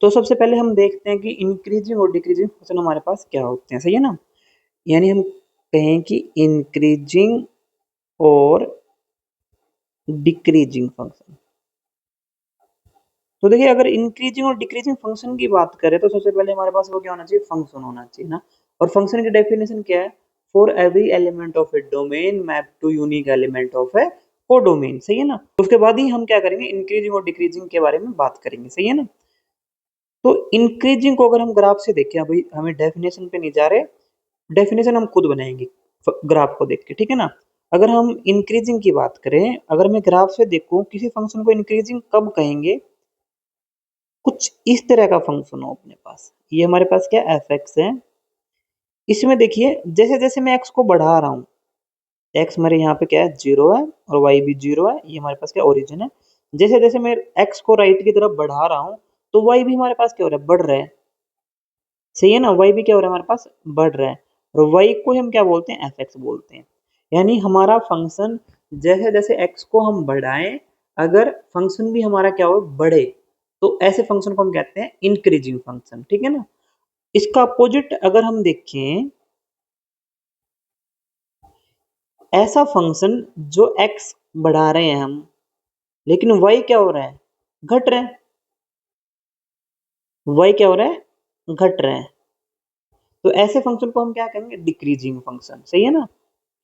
तो सबसे पहले हम देखते हैं कि इंक्रीजिंग और डिक्रीजिंग फंक्शन हमारे पास क्या होते हैं, सही है ना। यानी हम कहें कि इंक्रीजिंग और डिक्रीजिंग फंक्शन। तो देखिए अगर इंक्रीजिंग और डिक्रीजिंग फंक्शन की बात करें तो सबसे पहले हमारे पास वो क्या होना चाहिए, फंक्शन होना चाहिए ना। और फंक्शन की डेफिनेशन क्या है, for every element of a domain map to unique element of a codomain, सही है ना। उसके बाद ही हम क्या करेंगे, इंक्रीजिंग और डिक्रीजिंग के बारे में बात करेंगे, सही है ना। तो इंक्रीजिंग को अगर हम ग्राफ से देखें, अभी हमें डेफिनेशन पे नहीं जा रहे, डेफिनेशन हम खुद बनाएंगे ग्राफ को देख के, ठीक है ना। अगर हम इंक्रीजिंग की बात करें, अगर मैं ग्राफ से देखूं किसी फंक्शन को इंक्रीजिंग कब कहेंगे, कुछ इस तरह का फंक्शन हो अपने पास, ये हमारे पास क्या एफ एक्स है। इसमें देखिए जैसे जैसे मैं एक्स को बढ़ा रहा हूँ, एक्स मेरे यहाँ पे क्या है, जीरो है, और वाई भी जीरो है, ये हमारे पास क्या ओरिजिन है। जैसे जैसे मैं एक्स को राइट की तरफ बढ़ा रहा हूँ तो वाई भी हमारे पास क्या हो रहा है, बढ़ रहा है, सही है ना। वाई भी क्या हो रहा है हमारे पास, बढ़ रहा है। और वाई को हम क्या बोलते हैं, एफ एक्स बोलते हैं। यानी हमारा फंक्शन जैसे जैसे एक्स को हम बढ़ाएं, अगर फंक्शन भी हमारा क्या हो, बढ़े, तो ऐसे फंक्शन को हम कहते हैं इंक्रीजिंग फंक्शन, ठीक है ना। इसका अपोजिट अगर हम देखें, ऐसा फंक्शन जो एक्स बढ़ा रहे हैं हम, लेकिन वाई क्या हो रहा है, घट रहा है। वाई क्या हो रहा है, घट रहा है। तो ऐसे फंक्शन को हम क्या कहेंगे, डिक्रीजिंग फंक्शन, सही है ना।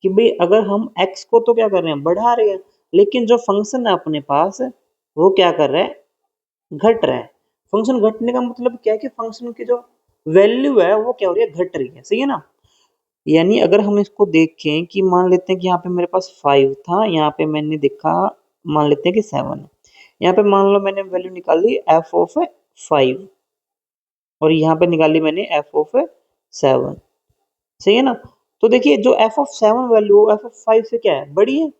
कि भाई अगर हम x को तो क्या कर रहे हैं, बढ़ा रहे हैं, लेकिन जो फंक्शन है अपने पास वो क्या कर रहा है, घट रहा है। फंक्शन घटने का मतलब क्या है कि फंक्शन की जो वैल्यू है वो क्या हो रही है, घट रही है, सही है ना। यानी अगर हम इसको देखें कि मान लेते हैं कि यहाँ पे मेरे पास 5 था, यहाँ पे मैंने देखा, मान लेते हैं कि 7 है। यहाँ पे मान लो मैंने वैल्यू निकाली एफ ऑफ 5, और यहाँ पे निकाली मैंने एफ ऑफ 7, सही है ना। तो देखिए जो F of 7 value F of 5 से क्या है, बड़ी है।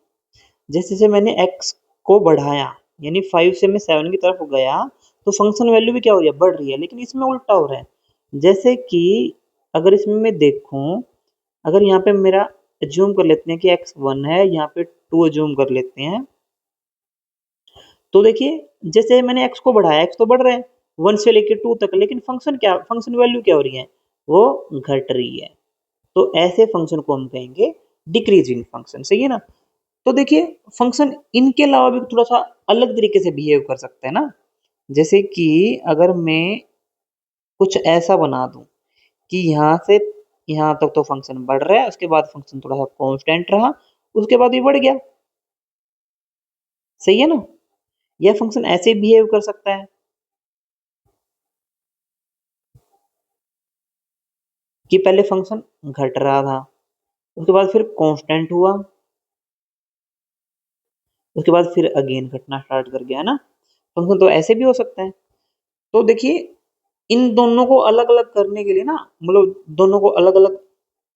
जैसे जैसे मैंने x को बढ़ाया, यानी 5 से मैं 7 की तरफ गया, तो फंक्शन वैल्यू भी क्या हो रही है, बढ़ रही है। लेकिन इसमें उल्टा हो रहा है, जैसे कि अगर इसमें मैं देखूं, अगर यहाँ पे मेरा एज्यूम कर लेते हैं कि x 1 है, यहाँ पे 2 एज्यूम कर लेते हैं, तो देखिए जैसे मैंने x को बढ़ाया, x तो बढ़ रहा है 1 से लेकर 2 तक, लेकिन फंक्शन क्या, फंक्शन वैल्यू क्या हो रही है, वो घट रही है। तो ऐसे फंक्शन को हम कहेंगे डिक्रीजिंग फंक्शन, सही है ना। तो देखिए फंक्शन इनके अलावा भी थोड़ा सा अलग तरीके से बिहेव कर सकता है ना। जैसे कि अगर मैं कुछ ऐसा बना दूं कि यहाँ से यहाँ तक तो फंक्शन बढ़ रहा है, उसके बाद फंक्शन थोड़ा सा कांस्टेंट रहा, उसके बाद ये बढ़ गया, सही है ना। यह फंक्शन ऐसे बिहेव कर सकता है कि पहले फंक्शन घट रहा था, उसके बाद फिर कांस्टेंट हुआ, उसके बाद फिर अगेन घटना स्टार्ट कर गया, है ना। फंक्शन तो ऐसे भी हो सकता है। तो देखिए इन दोनों को अलग अलग करने के लिए ना, मतलब दोनों को अलग अलग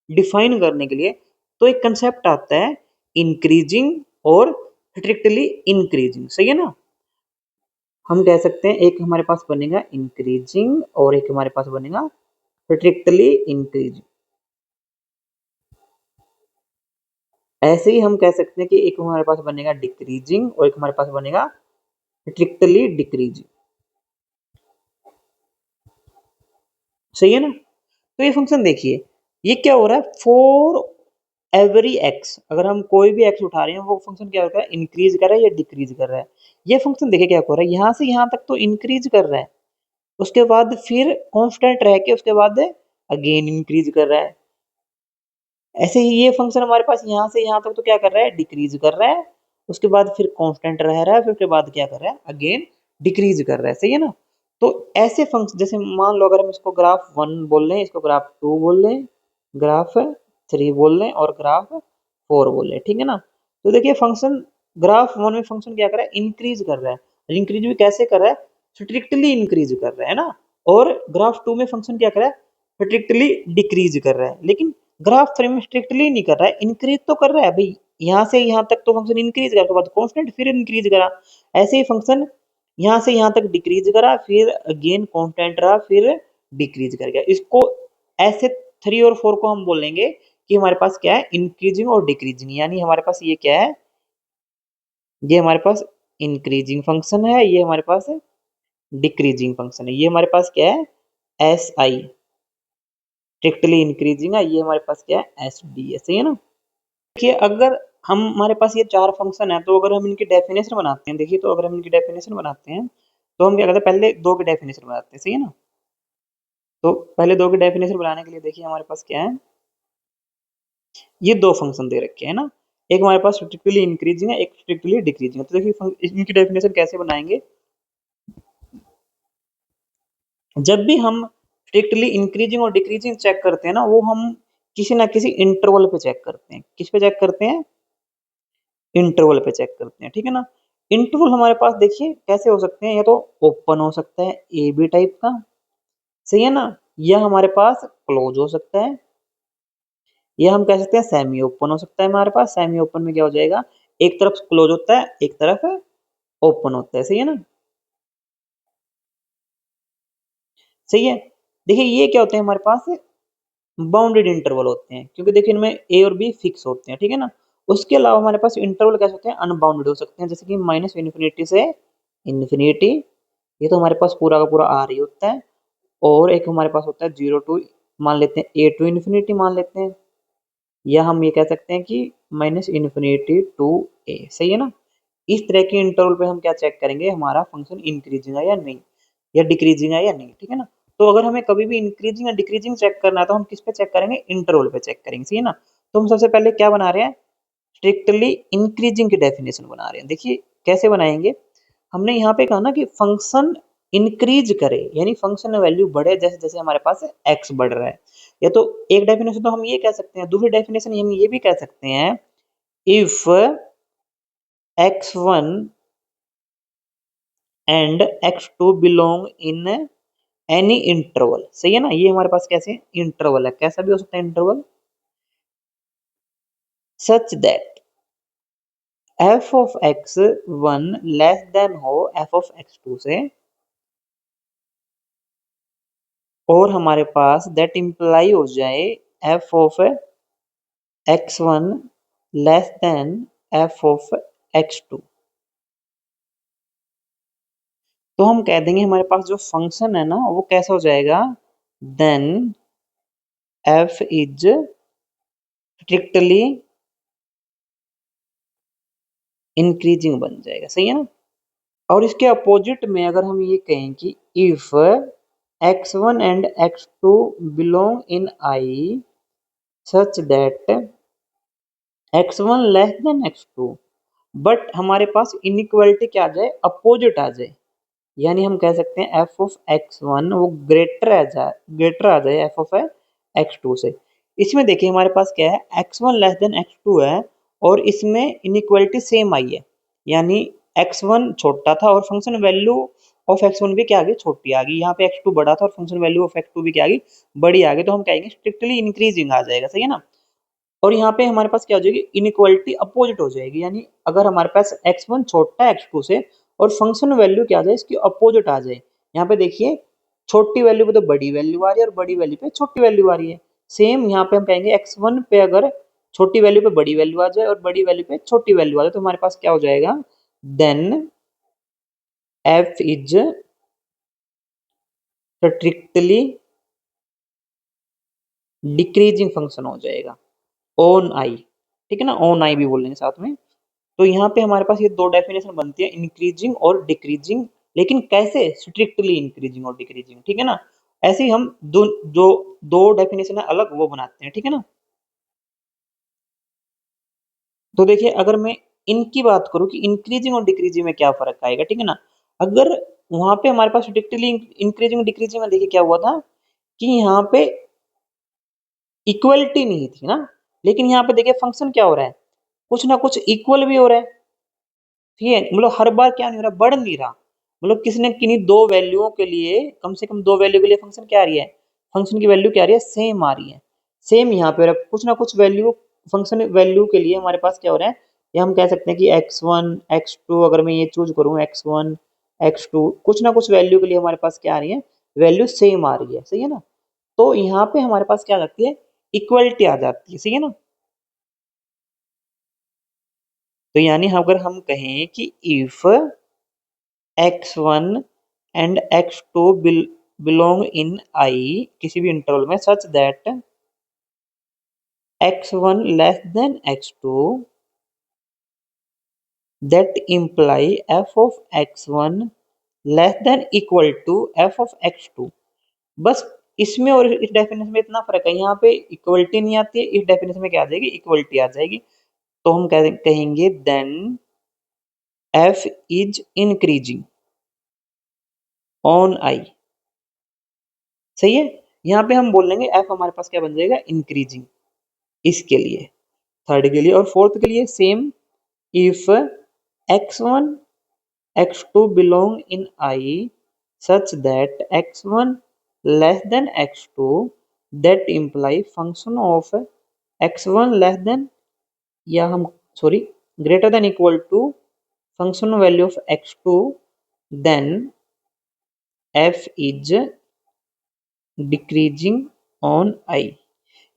डिफाइन करने के लिए, तो एक कंसेप्ट आता है इंक्रीजिंग और स्ट्रिक्टली इंक्रीजिंग, सही है ना। हम कह सकते हैं एक हमारे पास बनेगा इंक्रीजिंग और एक हमारे पास बनेगा स्ट्रिक्टली इंक्रीजिंग। ऐसे ही हम कह सकते हैं कि एक हमारे पास बनेगा डिक्रीजिंग और एक हमारे पास बनेगा स्ट्रिक्टली डिक्रीजिंग, सही है ना। तो ये फंक्शन देखिए, ये क्या हो रहा है, फॉर एवरी एक्स, अगर हम कोई भी एक्स उठा रहे हैं वो फंक्शन क्या होता है, इंक्रीज कर रहा है या डिक्रीज कर रहा है। ये फंक्शन देखिए क्या कर रहा है, यहाँ से यहाँ तक तो इंक्रीज कर रहा है, उसके बाद फिर कांस्टेंट रह के उसके बाद अगेन इंक्रीज कर रहा है। ऐसे ही ये फंक्शन हमारे पास यहाँ से यहाँ तक तो क्या कर रहा है, डिक्रीज कर रहा है, उसके बाद फिर कांस्टेंट रह रहा है, फिर उसके बाद क्या कर रहा है, अगेन डिक्रीज कर रहा है, सही है ना। तो ऐसे फंक्शन जैसे मान लो अगर हम इसको ग्राफ 1 बोल रहे हैं, इसको ग्राफ 2 बोल रहे हैं, ग्राफ 3 बोल रहे हैं और ग्राफ 4 बोल रहे हैं, ठीक है ना। तो देखिए फंक्शन ग्राफ 1 में फंक्शन क्या कर रहा है, इंक्रीज कर रहा है। इंक्रीज भी कैसे कर रहा है, स्ट्रिक्टली इंक्रीज कर रहा है ना। और ग्राफ 2 में फंक्शन क्या कर रहा है, स्ट्रिक्टली डिक्रीज कर रहा है। लेकिन ग्राफ 3 में स्ट्रिक्टली नहीं कर रहा है, इंक्रीज तो कर रहा है भाई, यहाँ से यहाँ तक तो फंक्शन इंक्रीज करा, उसके बाद कांस्टेंट फिर इंक्रीज करा। ऐसे ही फंक्शन यहाँ से यहाँ तक डिक्रीज करा, फिर अगेन कांस्टेंट रहा, फिर डिक्रीज कर गया। इसको ऐसे 3 और 4 को हम बोलेंगे कि हमारे पास क्या है, इंक्रीजिंग और डिक्रीजिंग। यानी हमारे पास ये क्या है, ये हमारे पास इंक्रीजिंग फंक्शन है, ये हमारे पास डिक्रीजिंग फंक्शन है। ये हमारे पास क्या है, एस आई स्ट्रिक्टली इंक्रीजिंग है, ये हमारे पास क्या है, एस डी है। सही है ना। देखिए अगर हम हमारे पास ये चार फंक्शन है, तो अगर हम इनकी डेफिनेशन बनाते हैं, देखिए तो अगर हम इनकी डेफिनेशन बनाते हैं तो हम क्या करते हैं, पहले दो की डेफिनेशन बनाते हैं। सही है ना। तो पहले दो की डेफिनेशन बनाने के लिए देखिए हमारे पास क्या है, ये दो फंक्शन दे रखे हैं ना, एक हमारे पास स्ट्रिक्टली इंक्रीजिंग है, एक स्ट्रिक्टली डिक्रीजिंग है। तो देखिए इनकी डेफिनेशन कैसे बनाएंगे, जब भी हम स्ट्रिक्टली इंक्रीजिंग और डिक्रीजिंग चेक करते हैं ना, वो हम किसी ना किसी इंटरवल पे चेक करते हैं। किस पे चेक करते हैं, इंटरवल पे चेक करते हैं। ठीक है ना। इंटरवल हमारे पास देखिए कैसे हो सकते हैं, या तो ओपन हो सकता है ए बी टाइप का, सही है ना, या हमारे पास क्लोज हो सकता है, या हम कह सकते हैं सेमी ओपन हो सकता है। हमारे पास सेमी ओपन में क्या हो जाएगा, एक तरफ क्लोज होता है, एक तरफ ओपन होता है। सही है ना। सही है। देखिए ये क्या होते हैं हमारे पास, बाउंडेड इंटरवल होते हैं, क्योंकि देखिए इनमें ए और बी फिक्स होते हैं। ठीक है ना। उसके अलावा हमारे पास इंटरवल कैसे होते हैं, अनबाउंडेड हो सकते हैं, जैसे कि माइनस इन्फिनिटी से इन्फिनिटी, ये तो हमारे पास पूरा का पूरा आर ही होता है। और एक हमारे पास होता है जीरो टू, मान लेते हैं ए टू इन्फिनिटी मान लेते हैं, या हम ये कह सकते हैं कि माइनस इन्फिनिटी टू ए। सही है ना। इस तरह के इंटरवल पे हम क्या चेक करेंगे, हमारा फंक्शन इंक्रीजिंग है या नहीं, या डिक्रीजिंग है या नहीं। ठीक है ना। तो अगर हमें कभी भी इंक्रीजिंग या डिक्रीजिंग चेक करना है, तो हम किस पे चेक करेंगे, इंटरवल पे चेक करेंगे। सही है ना। तो हम सबसे पहले क्या बना रहे हैं, स्ट्रिक्टली इंक्रीजिंग की डेफिनेशन बना रहे हैं। देखिए कैसे बनाएंगे, हमने यहाँ पे कहा ना कि फंक्शन इंक्रीज करे, यानी फंक्शन वैल्यू बढ़े जैसे जैसे हमारे पास एक्स बढ़ रहा है। या तो एक डेफिनेशन तो हम ये कह सकते हैं, दूसरी डेफिनेशन हम ये भी कह सकते हैं, if x1 and x2 belong in any interval. सही है ना। ये हमारे पास कैसे इंटरवल है, कैसा भी हो सकता है interval, such that f of x1 less then हो f ऑफ x2 से, और हमारे पास दैट इंप्लाई हो जाए f of x1 less then f of x2। तो हम कह देंगे हमारे पास जो फंक्शन है ना, वो कैसा हो जाएगा, then f is strictly increasing बन जाएगा। सही है ना। और इसके अपोजिट में अगर हम ये कहें कि if x1 and x2 belong in I such that x1 less than x2, but हमारे पास इनइक्वालिटी क्या आ जाए, अपोजिट आ जाए, यानी हम कह सकते हैं f ऑफ x1 वो ग्रेटर आ जाए f ऑफ x2 से। इसमें देखिए हमारे पास क्या है, x1 लेस देन x2 है, और इसमें इनइक्वालिटी सेम आई है, यानी x1 छोटा था और फंक्शन वैल्यू ऑफ x1 भी क्या आ गई, छोटी आ गई। यहाँ पे x2 बड़ा था और फंक्शन वैल्यू ऑफ x2 भी क्या आ गई, बड़ी आ गई। तो हम कहेंगे स्ट्रिक्टली इंक्रीजिंग आ जाएगा। सही है ना। और यहाँ पे हमारे पास क्या हो जाएगी, इनइक्वालिटी अपोजिट हो जाएगी, यानी अगर हमारे पास x1 छोटा है x2 से और फंक्शन वैल्यू क्या आ जाए, इसकी अपोजिट आ जाए। यहाँ पे देखिए छोटी वैल्यू पे तो बड़ी वैल्यू आ रही है और बड़ी वैल्यू पे छोटी वैल्यू आ रही है। सेम यहाँ पे हम कहेंगे x1 पे अगर छोटी वैल्यू पे बड़ी वैल्यू आ जाए और बड़ी वैल्यू पे छोटी वैल्यू आ जाए, तो हमारे पास क्या हो जाएगा, then f is strictly decreasing function हो जाएगा ऑन आई। ठीक है ना, ऑन आई भी बोल लेंगे साथ में। तो यहाँ पे हमारे पास ये दो डेफिनेशन बनती है, इंक्रीजिंग और डिक्रीजिंग, लेकिन कैसे, स्ट्रिक्टली इंक्रीजिंग और डिक्रीजिंग। ठीक है ना। ऐसे ही हम जो दो डेफिनेशन है अलग वो बनाते हैं। ठीक है ना। तो देखिए अगर मैं इनकी बात करूं कि इंक्रीजिंग और डिक्रीजिंग में क्या फर्क आएगा। ठीक है ना। अगर वहां पे हमारे पास स्ट्रिक्टली इंक्रीजिंग डिक्रीजिंग में देखिए क्या हुआ था, कि यहाँ पे इक्वलिटी नहीं थी ना, लेकिन यहाँ पे देखिए फंक्शन क्या हो रहा है, कुछ ना कुछ इक्वल भी हो रहा है। ठीक है, मतलब हर बार क्या नहीं हो रहा, बढ़ नहीं रहा, मतलब किसी ने किन्हीं दो वैल्यूओं के लिए, कम से कम दो वैल्यू के लिए फंक्शन क्या आ रही है, फंक्शन की वैल्यू क्या आ रही है, सेम आ रही है। सेम यहाँ पे कुछ ना कुछ वैल्यू, फंक्शन वैल्यू के लिए हमारे पास क्या हो रहा है, या हम कह सकते हैं कि x1 x2, अगर मैं ये चूज करूँ x1 x2, कुछ ना कुछ वैल्यू के लिए हमारे पास क्या आ रही है, वैल्यू सेम आ रही है। सही है ना। तो यहाँ पे हमारे पास क्या आ जाती है, इक्वलिटी आ जाती है। सही है ना। तो यानी अगर हम कहें कि if x1 and x2 belong in I किसी भी इंटरवल में such that x1 less than x2 that imply f of x1 less than equal to f of x2। बस इसमें और इस डेफिनेशन में इतना फर्क है, यहाँ पे इक्वलिटी नहीं आती है, इस डेफिनेशन में क्या आ जाएगी, इक्वलिटी आ जाएगी। तो हम कहेंगे then f is increasing on i। सही है, यहाँ पे हम बोल लेंगे f हमारे पास क्या बन जाएगा, इंक्रीजिंग। इसके लिए थर्ड के लिए और फोर्थ के लिए same, if x1 x2 belong in I such that x1 less than x2 that imply function of x1 less than या हम sorry greater than equal to function value of x2 then f is decreasing on I।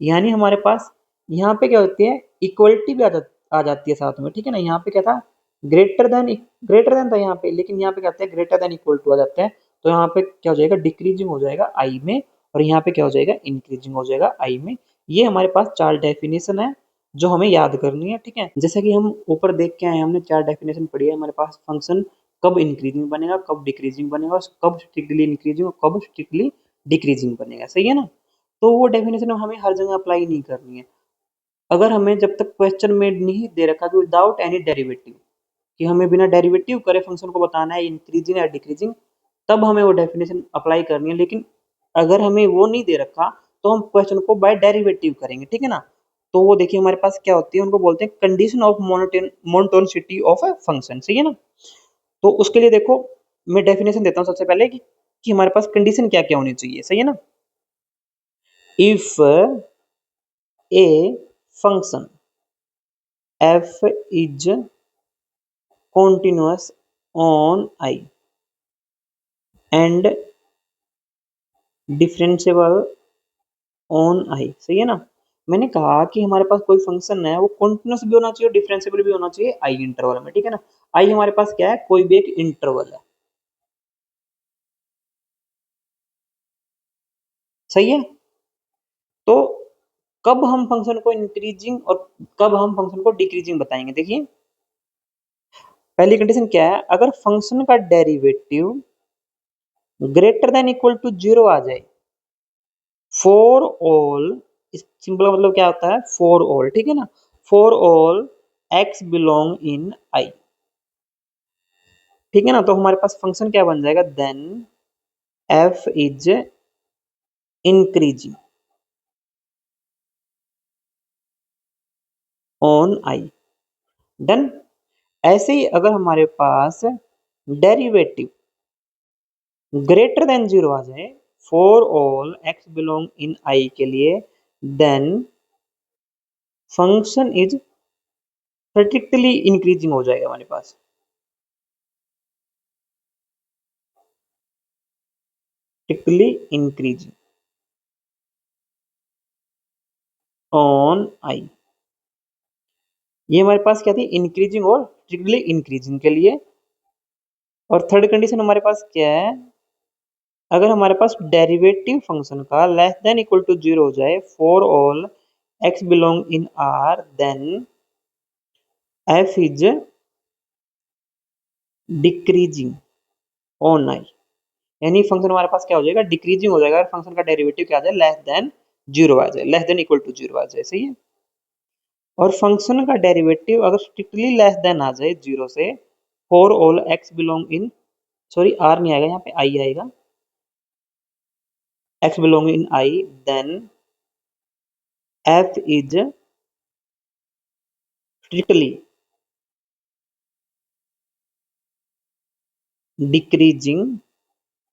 यानी हमारे पास यहाँ पे क्या होती है, equality भी आ जाती है साथ में, ठीक है ना। यहाँ पे क्या था, ग्रेटर देन था यहाँ पे, लेकिन यहाँ पे क्या होता है, ग्रेटर देन इक्वल टू आ जाता है। तो यहाँ पे क्या हो जाएगा, डिक्रीजिंग हो जाएगा आई में, और यहाँ पे क्या हो जाएगा, इंक्रीजिंग हो जाएगा आई में। ये हमारे पास चार डेफिनेशन है जो हमें याद करनी है, ठीक है। जैसे कि हम ऊपर देख के आए, हमने चार डेफिनेशन पढ़ी है। हमारे पास फंक्शन कब इंक्रीजिंग बनेगा, कब डिक्रीजिंग बनेगा, कब स्ट्रिक्टली इंक्रीजिंग और कब स्ट्रिक्टली डिक्रीजिंग बनेगा, सही है ना। तो वो डेफिनेशन हमें हर जगह अप्लाई नहीं करनी है। अगर हमें जब तक क्वेश्चन में नहीं दे रखा कि विदाउट एनी डेरिवेटिव, कि हमें बिना डेरिवेटिव करे फंक्शन को बताना है इंक्रीजिंग या डिक्रीजिंग, तब हमें वो डेफिनेशन अप्लाई करनी है। लेकिन अगर हमें वो नहीं दे रखा तो हम क्वेश्चन को बाय डेरिवेटिव करेंगे, ठीक है ना। तो वो देखिए हमारे पास क्या होती है, उनको बोलते हैं condition of monotonicity of a function, सही है ना। तो उसके लिए देखो मैं डेफिनेशन देता हूँ सबसे पहले कि हमारे पास कंडीशन क्या क्या होनी चाहिए, सही है ना। If a function f is continuous on I and differentiable on I, सही है ना। मैंने कहा कि हमारे पास कोई फंक्शन है वो कॉन्टिन्यूस भी होना चाहिए और डिफरेंशिएबल भी होना चाहिए आई इंटरवल में, ठीक है ना। आई हमारे पास क्या है, कोई भी एक इंटरवल है, सही है। तो कब हम फंक्शन को इंक्रीजिंग और कब हम फंक्शन को डिक्रीजिंग बताएंगे, देखिए पहली कंडीशन क्या है, अगर फंक्शन का derivative greater than equal to 0 आ जाए फॉर ऑल, सिंपल मतलब क्या होता है, फॉर ऑल, ठीक है ना। For all x belong in I, ठीक है ना। तो हमारे पास फंक्शन क्या बन जाएगा, then f is increasing on I. Done. ऐसे ही अगर हमारे पास डेरिवेटिव ग्रेटर देन 0 आ जाए for all x belong in I के लिए, then function is strictly increasing हो जाएगा हमारे पास, स्ट्रिक्टली इंक्रीजिंग ऑन आई। ये हमारे पास क्या थी, इंक्रीजिंग और स्ट्रिक्टली इंक्रीजिंग के लिए। और थर्ड कंडीशन हमारे पास क्या है, अगर हमारे पास डेरिवेटिव फंक्शन का लेस देन इक्वल टू 0 हो जाए for all x belong in R, then f is decreasing on I. यानी फंक्शन हमारे पास क्या हो जाएगा, डिक्रीजिंग हो जाएगा, फंक्शन का डेरिवेटिव क्या आ जाए, लेस देन 0 आ जाए, लेस देन इक्वल टू 0 आ जाए, सही है। और फंक्शन का डेरिवेटिव अगर स्ट्रिक्टली लेस देन आ जाए 0 से for all x belong in, sorry R नहीं आएगा यहाँ पे, आई आएगा, x belong in I, then f is strictly decreasing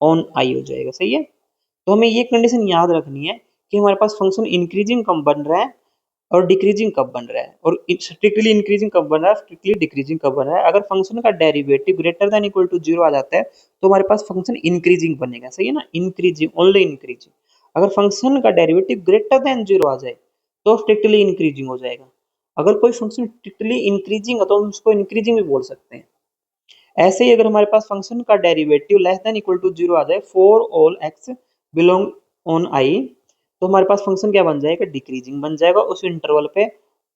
on I हो जाएगा, सही है। तो हमें ये कंडीशन याद रखनी है कि हमारे पास फंक्शन इंक्रीजिंग कब बन रहा है और डिक्रीजिंग कब बन रहा है, और स्ट्रिक्टली इंक्रीजिंग कब बन रहा है, स्ट्रिक्टली डिक्रीजिंग कब बन रहा है। अगर फंक्शन का derivative greater than equal to 0 आ जाता है तो हमारे पास फंक्शन इंक्रीजिंग बनेगा, सही है ना, इंक्रीजिंग, ओनली इंक्रीजिंग। अगर फंक्शन का डेरिवेटिव ग्रेटर देन 0 आ जाए तो स्ट्रिक्टली इंक्रीजिंग हो जाएगा। अगर कोई फंक्शन स्ट्रिक्टली इंक्रीजिंग है तो हम उसको इंक्रीजिंग भी बोल सकते हैं। ऐसे ही अगर हमारे पास फंक्शन का derivative less than equal to 0 आ जाए for all x belong on I, तो हमारे पास फंक्शन क्या बन जाएगा, डिक्रीजिंग बन जाएगा उस इंटरवल पे।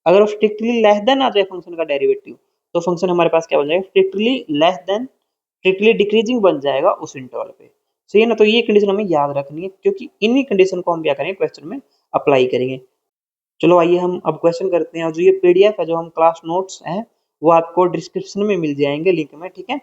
अगर स्ट्रिक्टली लेस देन आ जाए फंक्शन का डेरिवेटिव, तो फंक्शन हमारे पास क्या बन जाएगा, strictly less than strictly decreasing बन जाएगा उस इंटरवल पे। सही है ना, तो ये कंडीशन हमें याद रखनी है, क्योंकि इन्हीं कंडीशन को हम क्या करेंगे, क्वेश्चन में अप्लाई करेंगे। चलो आइए हम अब क्वेश्चन करते हैं, और जो ये पीडीएफ है, जो हम क्लास नोट्स हैं, वो आपको डिस्क्रिप्शन में मिल जाएंगे लिंक में, ठीक है।